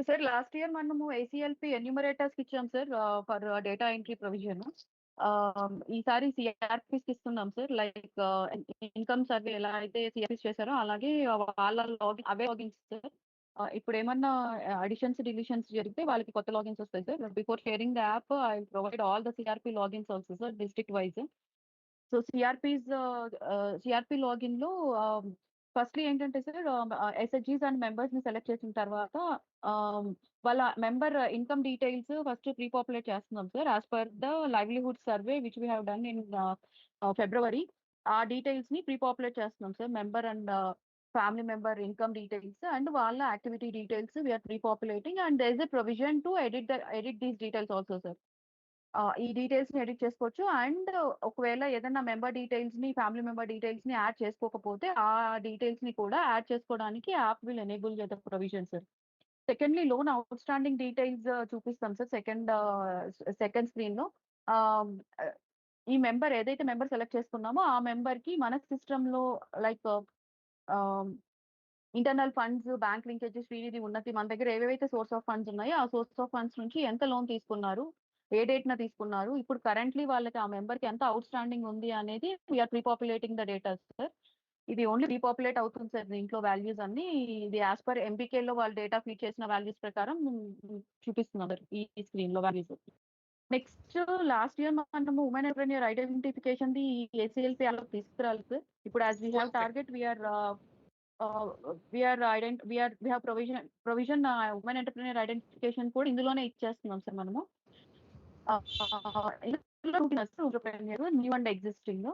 Sir last year మనము ఏసీఎల్పీ ఎన్యూమరేటర్స్‌కి ఇచ్చాం sir for data entry provision. ఈసారి సీఆర్‌పీస్‌కి ఇస్తున్నాం సార్. లైక్ ఇన్‌కమ్ సర్వే ఎలా అయితే సీఆర్‌పీస్ చేశారో అలాగే వాళ్ళ అవే లాగిన్స్ సార్. ఇప్పుడేమన్నా అడిషన్స్, డిలీషన్స్ జరిగితే వాళ్ళకి కొత్త లాగిన్స్ వస్తాయి sir. Before sharing the app I provide all the CRP logins also sir district wise. So CRP లాగిన్‌లో ఫస్ట్‌లీ ఏంటంటే సార్ ఎస్‌హెచ్‌జీస్ అండ్ మెంబర్స్‌ని సెలెక్ట్ చేసిన తర్వాత ఆహ్, వాళ్ళ member income details first pre populate చేస్తున్నాం sir. As per the livelihood survey which we have done in February. ఆ డీటెయిల్స్‌ని ప్రీ పాపులేట్ చేస్తున్నాం sir. Member and family member income details and వాళ్ళ activity details we are pre populating and there is a provision to edit these details also sir. ఈ డీటెయిల్స్‌ని edit చేసుకోవచ్చు. And ఒకవేళ ఏదన్నా member డీటెయిల్స్‌ని, ఫ్యామిలీ మెంబర్ డీటెయిల్స్‌ని add చేసుకోకపోతే, ఆ డీటెయిల్స్‌ని కూడా యాడ్ చేసుకోవడానికి app will enable the provision sir. Secondly loan outstanding details చూపిస్తాం సార్ సెకండ్ స్క్రీన్‌లో. ఆహ్, ఈ మెంబర్ ఏదైతే మెంబర్ సెలెక్ట్ చేసుకున్నామో, ఆ మెంబర్‌కి మన సిస్టమ్‌లో లైక్ ఆహ్, internal funds, bank linkages, Srinidhi, ఉన్నతి మన దగ్గర ఏవేవైతే సోర్స్ ఆఫ్ ఫండ్స్ ఉన్నాయో, ఆ సోర్స్ ఆఫ్ ఫండ్స్ నుంచి ఎంత లోన్ తీసుకున్నారు, ఏ డేట్‌న తీసుకున్నారు, ఇప్పుడు కరెంట్‌లీ వాళ్ళకి ఆ మెంబర్‌కి ఎంత ఔట్‌స్టాండింగ్ ఉంది అనేది we are pre populating the data sir. ఇది ఓన్లీ ప్రీ పాపులేట్ అవుతుంది సార్ దీంట్లో వాల్యూస్ అన్నీ. ఇది యాస్ పర్ ఎంబీకేలో వాళ్ళు డేటా ఫీడ్ చేసిన వాల్యూస్ ప్రకారం చూపిస్తున్నాం సార్ ఈ స్క్రీన్‌లో వాల్యూస్. నెక్స్ట్ లాస్ట్ ఇయర్ మనము ఉమెన్ ఎంటర్‌ప్రెన్యూర్ ఐడెంటిఫికేషన్‌ది ఏసీఎల్‌పీ యాప్‌లోకి తీసుకురాలి సార్. ఇప్పుడు as we have target we have provision women entrepreneur identification కూడా ఇందులోనే ఇచ్చేస్తున్నాం సార్ మనము. ఇందులో new and existing.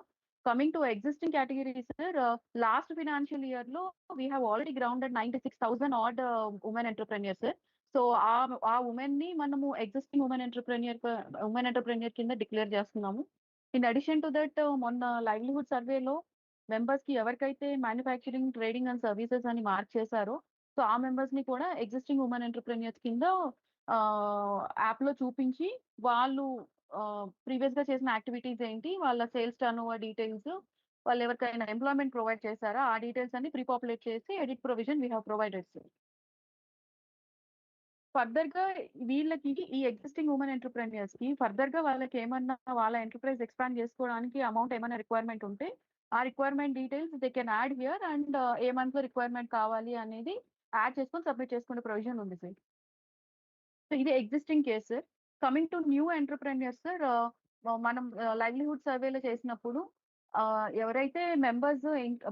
Coming to existing category sir, last financial year లో we have already grounded 96,000 odd women entrepreneurs sir. So ఆ women ని మనము existing women entrepreneur కింద డిక్లేర్ చేస్తున్నాము. ఇన్ అడిషన్ టు దట్ మొన్న లైవ్లీహుడ్ సర్వేలో మెంబర్స్ కి ఎవరికైతే మ్యానుఫ్యాక్చరింగ్, ట్రేడింగ్ అండ్ సర్వీసెస్ అని మార్క్ చేశారో, సో ఆ మెంబర్స్ ని కూడా ఎగ్జిస్టింగ్ ఉమెన్ ఎంటర్‌ప్రెన్యూర్స్ కింద యాప్ లో చూపించి వాళ్ళు ప్రీవియస్ గా చేసిన యాక్టివిటీస్ ఏంటి, వాళ్ళ సేల్స్ టర్నోవర్ డీటెయిల్స్, వాళ్ళు ఎవరికైనా ఎంప్లాయ్మెంట్ ప్రొవైడ్ చేశారా, ఆ డీటెయిల్స్ అన్ని ప్రీ పాపులేట్ చేసి edit provision we have provided sir. Further గా వీళ్ళకి ఈ ఎగ్జిస్టింగ్ ఉమెన్ ఎంటర్‌ప్రెన్యూర్స్ కి ఫర్దర్ గా వాళ్ళకి ఏమన్నా వాళ్ళ ఎంటర్ప్రైజ్ ఎక్స్పాండ్ చేసుకోవడానికి అమౌంట్ ఏమైనా రిక్వైర్మెంట్ ఉంటే, ఆ requirement details they can add here and A month లో రిక్వైర్మెంట్ కావాలి అనేది యాడ్ చేసుకొని సబ్మిట్ చేసుకునే ప్రొవిజన్ ఉంది సార్. సో ఇది existing case sir. Coming to new entrepreneurs sir, మనం లైవ్లీహుడ్ సర్వేలో చేసినప్పుడు ఎవరైతే మెంబర్స్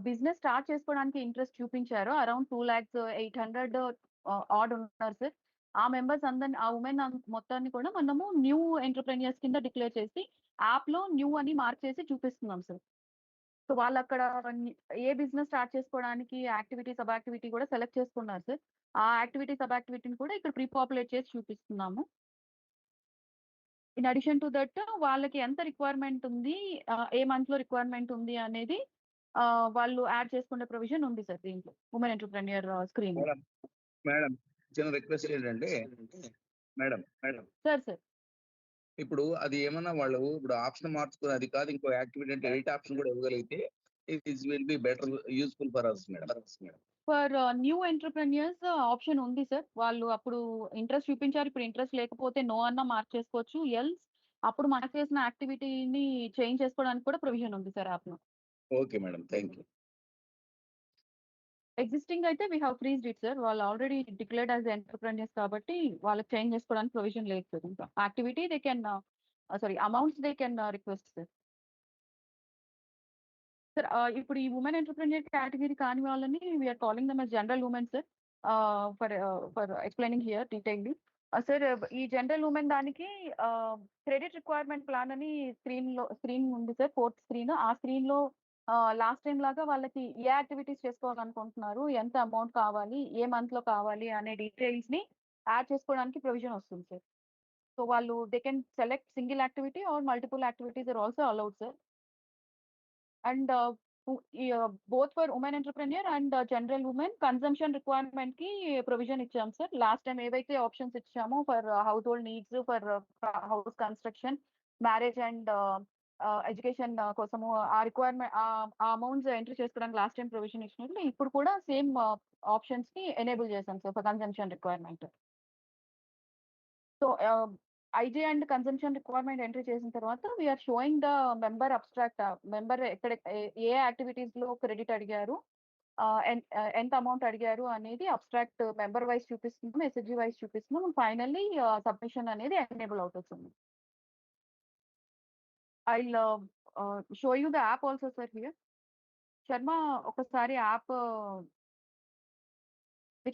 బిజినెస్ స్టార్ట్ చేసుకోవడానికి ఇంట్రెస్ట్ చూపించారో అరౌండ్ 2,08,000 ఆడ్ ఉన్నారు సార్. ఆ మెంబర్స్ అందరిని, ఆ ఉమెన్ మొత్తాన్ని కూడా మనము న్యూ ఎంటర్‌ప్రెన్యూర్స్ కింద డిక్లేర్ చేసి యాప్ లో న్యూ అని మార్క్ చేసి చూపిస్తున్నాం సార్. సో వాళ్ళక్కడ ఏ బిజినెస్ స్టార్ట్ చేసుకోవడానికి యాక్టివిటీ, సబ్ యాక్టివిటీ కూడా సెలెక్ట్ చేసుకున్నారు సార్. ఆ యాక్టివిటీ, సబ్ యాక్టివిటీని కూడా ఇక్కడ ప్రీ పాపులేట్ చేసి చూపిస్తున్నాము. ఇన్ అడిషన్ టు దట్ వాళ్ళకి ఎంత రిక్వైర్మెంట్ ఉంది, ఏ మంత్ లో రిక్వైర్మెంట్ ఉంది అనేది వాళ్ళు యాడ్ చేసుకునే ప్రొవిజన్ ఉంది సార్ దీంట్లో women entrepreneur screen. Madam madam చిన్న రిక్వెస్ట్ ఏంటంటే మేడం సార్ సార్ ఇప్పుడు అది ఏమన్నా వాళ్ళు ఇప్పుడు ఆప్షన్ మార్చుకుని అది కాదు ఇంకో యాక్టివిటీ అంటే ఎడిట్ ఆప్షన్ కూడా ఇవ్వగలిగితే it will be better useful for us madam. For new entrepreneurs option ఉంది సార్. వాళ్ళు అప్పుడు ఇంట్రెస్ట్ చూపించారు. ఇప్పుడు ఇంట్రెస్ట్ లేకపోతే నో అన్నా మార్క్ చేసుకోవచ్చు. ఎల్స్ అప్పుడు మార్క్ చేసిన యాక్టివిటీని చేంజ్ చేసుకోవడానికి కూడా ప్రొవిజన్ ఉంది సార్ యాప్‌లో. Okay madam, thank you. Existing అయితే we have freezed it sir. వాళ్ళు ఆల్రెడీ డిక్లేర్డ్ యాస్ ఎంటర్‌ప్రెన్యూర్స్ కాబట్టి వాళ్ళకి చేంజ్ చేసుకోవడానికి ప్రొవిజన్ లేదు సార్ ఇంకా. Activity they can amounts they can request sir. Sir ఇప్పుడు ఈ ఉమెన్ ఎంటర్‌ప్రెన్యూర్ కేటగిరీ కాని వాళ్ళని we are calling them as general women sir. For explaining here detailly. Sir ఈ జనరల్ ఉమెన్ దానికి క్రెడిట్ రిక్వైర్మెంట్ ప్లాన్ అని screen ఉంది sir. Fourth screen. ఆ స్క్రీన్‌లో లాస్ట్ టైమ్ లాగా వాళ్ళకి ఏ యాక్టివిటీస్ చేసుకోవాలనుకుంటున్నారు, ఎంత అమౌంట్ కావాలి, ఏ మంత్‌లో కావాలి అనే డీటెయిల్స్‌ని యాడ్ చేసుకోవడానికి ప్రొవిజన్ వస్తుంది సార్. సో వాళ్ళు they can select single activity or multiple activities are also allowed sir. And both for women entrepreneur and general women consumption requirement కి ప్రొవిజన్ ఇచ్చాం సార్. లాస్ట్ టైం ఏవైతే ఆప్షన్స్ ఇచ్చామో for household needs, for house construction, marriage and education కోసము ఆ requirement ఆ amounts enter చేసుకోవడానికి last time provision ఇచ్చినట్లు ఇప్పుడు కూడా సేమ్ ఆప్షన్స్ ని ఎనేబుల్ చేశాం sir for consumption requirement. So I J and consumption requirement entry చేసిన తర్వాత we are showing the member abstract member ఎక్కడ ఏ యాక్టివిటీస్ లో క్రెడిట్ అడిగారు, ఎంత అమౌంట్ అడిగారు అనేది అబ్స్ట్రాక్ట్ మెంబర్ వైజ్ చూపిస్తున్నాం, ఎస్ఎస్జి వైజ్ చూపిస్తున్నాం. ఫైనల్లీ సబ్మిషన్ అనేది ఎనేబుల్ అవుతుంది. I show you the app also sir here. Sharma ఒకసారి యాప్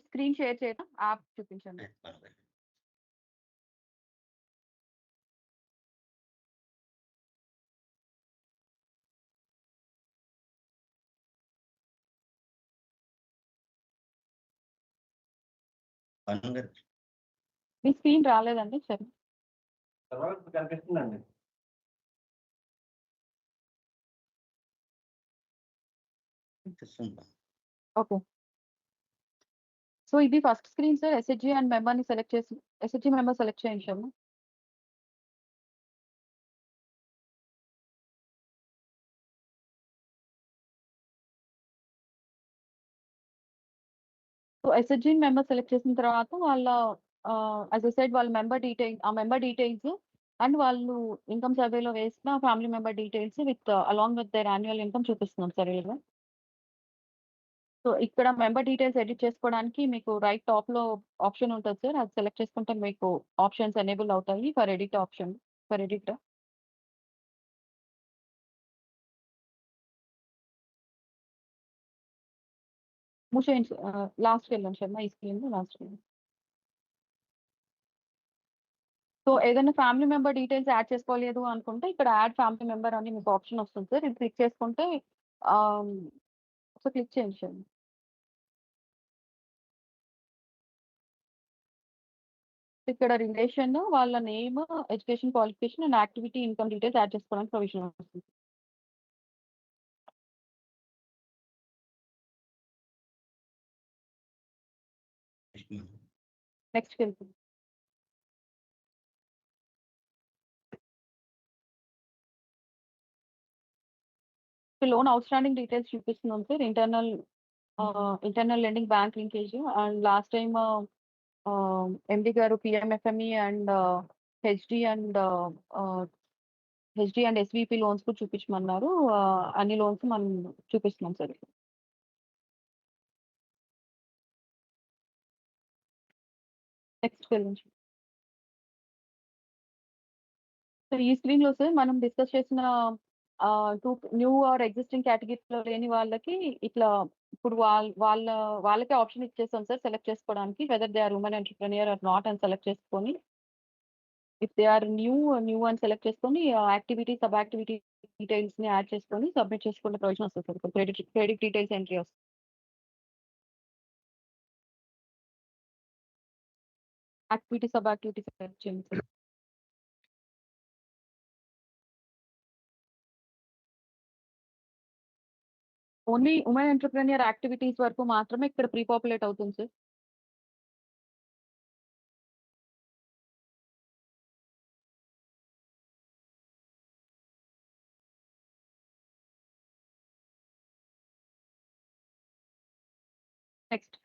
స్క్రీన్ షేర్ చేయడం, యాప్ చూపించండి. మీ స్క్రీన్ రాలేదండి శర్మ? కనిపిస్తుందండి. ఓకే. సో ఇది first screen sir. SHG and మెంబర్ని సెలెక్ట్ చేసి ఎస్హెచ్జి మెంబర్ సెలెక్ట్ చేయండి Sharma. So SHG member select చేసిన తర్వాత వాళ్ళ యాజ్ ఐ సెడ్ వాళ్ళ మెంబర్ డీటెయిల్స్ అండ్ వాళ్ళు ఇన్కమ్ సర్వేలో వేసిన family member details along with their annual income చూపిస్తున్నాం సార్ ఇలా. సో ఇక్కడ మెంబర్ డీటెయిల్స్ ఎడిట్ చేసుకోవడానికి మీకు రైట్ టాప్ లో ఆప్షన్ ఉంటుంది సార్. అది సెలెక్ట్ చేసుకుంటే మీకు ఆప్షన్స్ ఎనేబుల్ అవుతాయి for edit option for edit. మూసేయండి లాస్ట్కి వెళ్ళండి శర్మ. ఈ స్క్రీన్ లాస్ట్కి. సో ఏదైనా ఫ్యామిలీ మెంబర్ డీటెయిల్స్ యాడ్ చేసుకోలేదు అనుకుంటే ఇక్కడ యాడ్ ఫ్యామిలీ మెంబర్ అని మీకు ఆప్షన్ వస్తుంది సార్. ఇది క్లిక్ చేసుకుంటే సో క్లిక్ చేయండి సార్. ఇక్కడ రిలేషన్ వాళ్ళ name, education qualification and activity income details add చేసుకోవడానికి ప్రొవిజన్ వస్తుంది. నెక్స్ట్కి వెళ్తుంది. లోన్ అవుట్ స్టాండింగ్ డీటెయిల్స్ చూపిస్తున్నాం sir. Internal lending bank linkage and last time MD గారు PMFME and HD and SVP loans కూడా చూపించమన్నారు. అన్ని లోన్స్ మనం చూపిస్తున్నాం సార్. నెక్స్ట్ వెళ్ళండి. సార్ ఈ స్క్రీన్ లో సార్ మనం డిస్కస్ చేసిన న్యూ ఆర్ ఎగ్జిస్టింగ్ కేటగిరీలో లేని వాళ్ళకి ఇట్లా ఇప్పుడు వాళ్ళకే ఆప్షన్ ఇచ్చేస్తాం సార్ సెలెక్ట్ చేసుకోవడానికి whether they are women entrepreneur or not అని సెలెక్ట్ చేసుకొని, ఇఫ్ దే ఆర్ న్యూ అని సెలెక్ట్ చేసుకొని యాక్టివిటీ సబ్ యాక్టివిటీ డీటెయిల్స్ ని యాడ్ చేసుకొని సబ్మిట్ చేసుకునే ప్రొవిజన్ వస్తుంది సార్. క్రెడిట్ డీటెయిల్స్ ఎంట్రీ వస్తుంది. యాక్టివిటీ సబ్ యాక్టివిటీ సెలెక్ట్ చేయండి sir. Only women entrepreneur activities వరకు మాత్రమే ఇక్కడ ప్రీ పాపులేట్ అవుతుంది సార్. నెక్స్ట్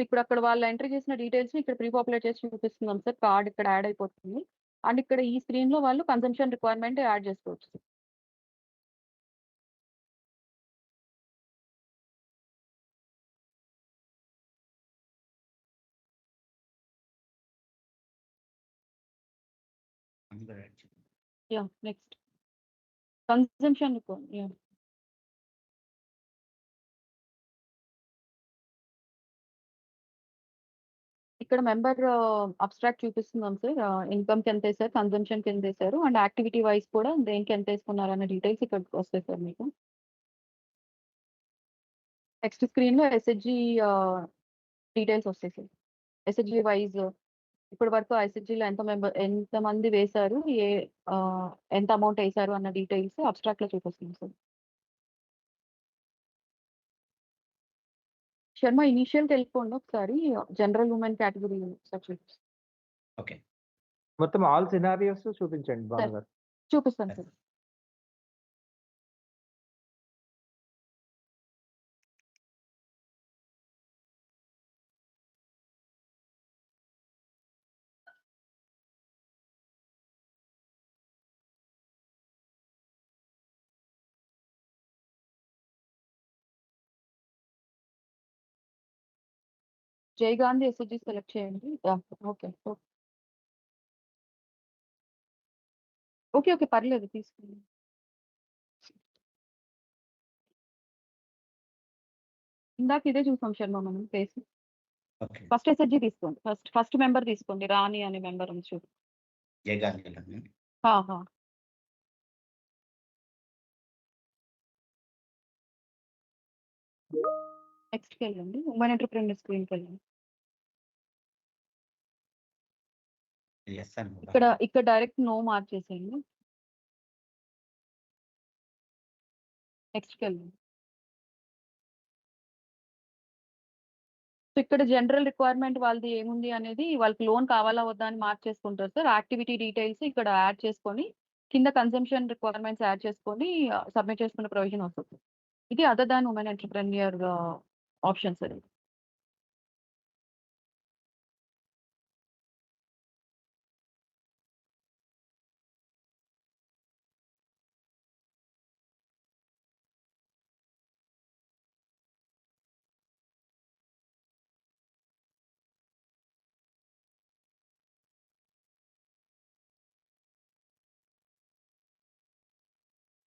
ఇప్పుడు అక్కడ వాళ్ళు ఎంట్రీ చేసిన డీటెయిల్స్ ఇక్కడ ప్రీ పాపులేట్ చేసి చూపిస్తున్నాం సార్. కార్డ్ ఇక్కడ యాడ్ అయిపోతుంది అండ్ ఇక్కడ ఈ స్క్రీన్ లో వాళ్ళు కన్సంప్షన్ రిక్వైర్మెంట్ యాడ్ చేసుకోవచ్చు. యా నెక్స్ట్ కన్సంప్షన్ యా ఇక్కడ మెంబర్ అబ్స్ట్రాక్ట్ చూపిస్తున్నాం సార్. ఇన్కమ్ కి ఎంత వేసారు, కన్సంప్షన్ కి ఎంత వేసారు అండ్ యాక్టివిటీ వైజ్ కూడా దేనికి ఎంత వేసుకున్నారు అన్న డీటెయిల్స్ ఇక్కడ వస్తాయి సార్ మీకు. నెక్స్ట్ స్క్రీన్ లో ఎస్హెచ్జి డీటెయిల్స్ వస్తాయి సార్. ఎస్హెచ్జి వైజ్ ఇప్పటి వరకు ఎస్హెచ్జిలో ఎంత మంది వేశారు, ఎంత అమౌంట్ వేశారు అన్న డీటెయిల్స్ అబ్స్ట్రాక్ట్ లో చూపిస్తుంది సార్. శర్మ ఇనిషియల్ వెళ్ళిపోండి ఒకసారి. General women category subjects okay. మొత్తం ఆల్ సినారియోస్ చూపించండి బాబు గారు. చూపిస్తాను సార్. జై గాంధీ ఎస్ఎస్జి సెలెక్ట్ చేయండి. ఓకే ఓకే ఓకే పర్లేదు తీసుకోండి. ఇందాక ఇదే చూసాం శర్మ మనం ఫేస్. ఓకే ఫస్ట్ ఎస్ఎస్జి తీసుకోండి. ఫస్ట్ మెంబర్ తీసుకోండి. రాణి అనే మెంబర్ ఉంది చూడు. జై గాంధీ నెక్స్ట్కి వెళ్ళండి. ఉమెన్ ఎంటర్‌ప్రెన్యూర్ స్క్రీన్కి వెళ్ళండి. ఎస్ అండి. ఇక్కడ డైరెక్ట్ నో మార్చేసేయండి. నెక్స్ట్కి వెళ్ళండి. సో ఇక్కడ జనరల్ రిక్వైర్మెంట్ వాళ్ళది ఏముంది అనేది, వాళ్ళకి లోన్ కావాలా వద్దా అని మార్క్ చేసుకుంటారు సార్. యాక్టివిటీ డీటెయిల్స్ ఇక్కడ యాడ్ చేసుకొని కింద కన్సంప్షన్ రిక్వైర్మెంట్స్ యాడ్ చేసుకొని సబ్మిట్ చేసుకునే ప్రొవిజన్ వస్తుంది. ఇది other than women entrepreneur option sir.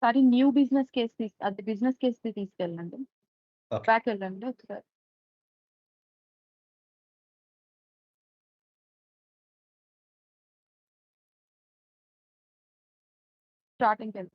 Sorry new business case అది బిజినెస్ కేసు తీసుకెళ్ళండి. ఓకే బ్యాక్ వెళ్ళండి ఒకసారి. స్టార్టింగ్కి వెళ్ళండి.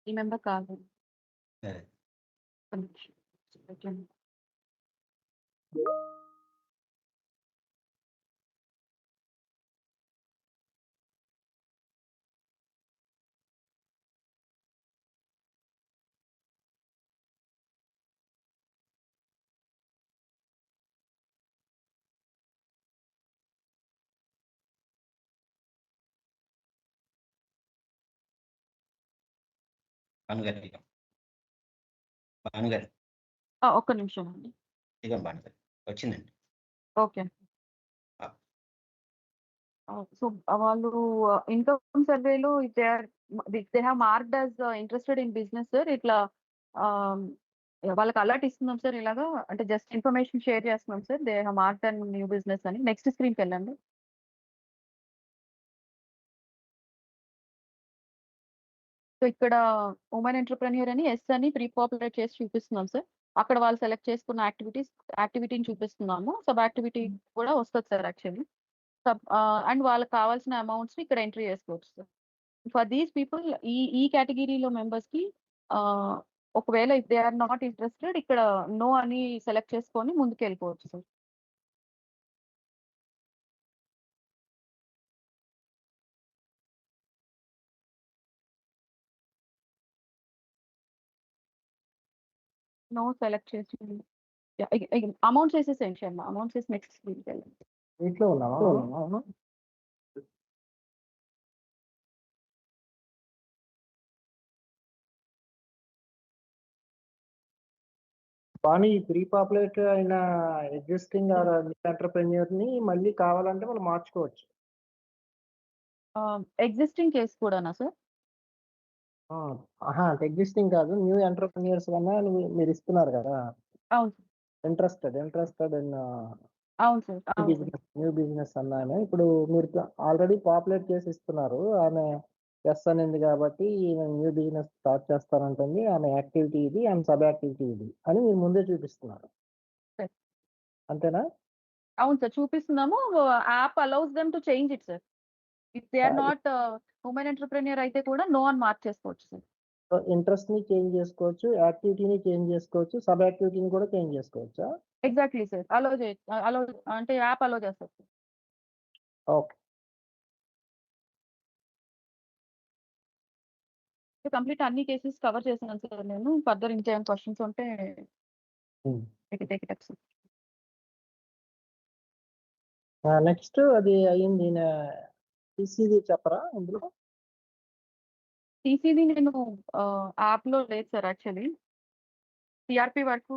ఈ మెంబర్ కాదు. సరే ఒక్క నిమిషం. పెట్టండి. భానుగారు భానుగారు ఒక్క నిమిషం అండి. ఇదిగో భానుగారు వచ్చిందండి. ఓకే. సో వాళ్ళు ఇన్కమ్ సర్వేలో they have marked as interested in business sir. ఇట్లా వాళ్ళకి అలర్ట్ ఇస్తున్నాం సార్. ఇలాగా అంటే జస్ట్ ఇన్ఫర్మేషన్ షేర్ చేస్తున్నాం sir. They have marked and new business అని. నెక్స్ట్ స్క్రీన్కి వెళ్ళండి. సో ఇక్కడ ఉమెన్ ఎంటర్‌ప్రెన్యూర్ అని ఎస్ అని ప్రీ పాపులేట్ చేసి చూపిస్తున్నాం సార్. అక్కడ వాళ్ళు సెలెక్ట్ చేసుకున్న యాక్టివిటీని చూపిస్తున్నాము. సబ్ యాక్టివిటీ కూడా వస్తుంది సార్ యాక్చువల్లీ. అండ్ వాళ్ళకి కావాల్సిన అమౌంట్స్ని ఇక్కడ ఎంట్రీ చేసుకోవచ్చు సార్. ఫర్ దీస్ పీపుల్ ఈ కేటగిరీలో మెంబర్స్కి ఒకవేళ if they are not interested ఇక్కడ నో అని సెలెక్ట్ చేసుకొని ముందుకు వెళ్ళిపోవచ్చు సార్. నో సెలెక్ట్ చేసి అమౌంట్స్ వేసేసేయండి శర్మ. అమౌంట్స్ వేసి నెక్స్ట్ స్క్రీన్కి వెళ్ళండి. ఇంట్లో ఉన్నావా? అవును. కానీ ప్రీ పాపులేట్ అయిన ఎగ్జిస్టింగ్ ఎంటర్‌ప్రెన్యూర్ ని మళ్ళీ కావాలంటే మనం మార్చుకోవచ్చు. ఎగ్జిస్టింగ్ కేసు కూడానా సార్? అంటే ఎగ్జిస్టింగ్ కాదు, న్యూ ఎంటర్‌ప్రెన్యూర్స్ కన్నా మీరు ఇస్తున్నారు కదా అవును సార్. ఇంట్రెస్టెడ్ ఇన్ అవును సార్. అవును సార్. న్యూ బిజినెస్ అన్నాను. ఇప్పుడు మీరు ఆల్రెడీ పాపులేట్ చేసి ఇస్తున్నారు. ఆమె ఎస్ అనింది కాబట్టి న్యూ బిజినెస్ స్టార్ట్ చేస్తానంటుంది. ఆమె యాక్టివిటీ ఇది, ఆమె సబ్ యాక్టివిటీ ఇది అని మీరు ముందే చూపిస్తున్నారు. Sir. అంతేనా? అవును సార్ చూపిస్తున్నాము. App allows them to change it sir. If they are not women entrepreneur అయితే కూడా నో అని మార్క్ చేసుకోవచ్చు సార్. ఇంట్రెస్ట్ ని చేంజ్ చేసుకోవచ్చు, యాక్టివిటీని చేంజ్ చేసుకోవచ్చు, సబ్ యాక్టివిటీని కూడా చేంజ్ చేసుకోవచ్చా? Exactly sir. అలో అంటే యాప్ అలో చేస్తారు సార్. ఓకే. కంప్లీట్ అన్ని కేసెస్ కవర్ చేసినాను సార్ నేను. ఫర్దర్ ఇంకేమైనా క్వశ్చన్స్ ఉంటే take it up sir. Next అది అయ్యింది. టీసీది చెప్పరా ఇందులో? టీసీది నేను యాప్లో లేదు సార్ యాక్చువల్లీ. సిఆర్పి వరకు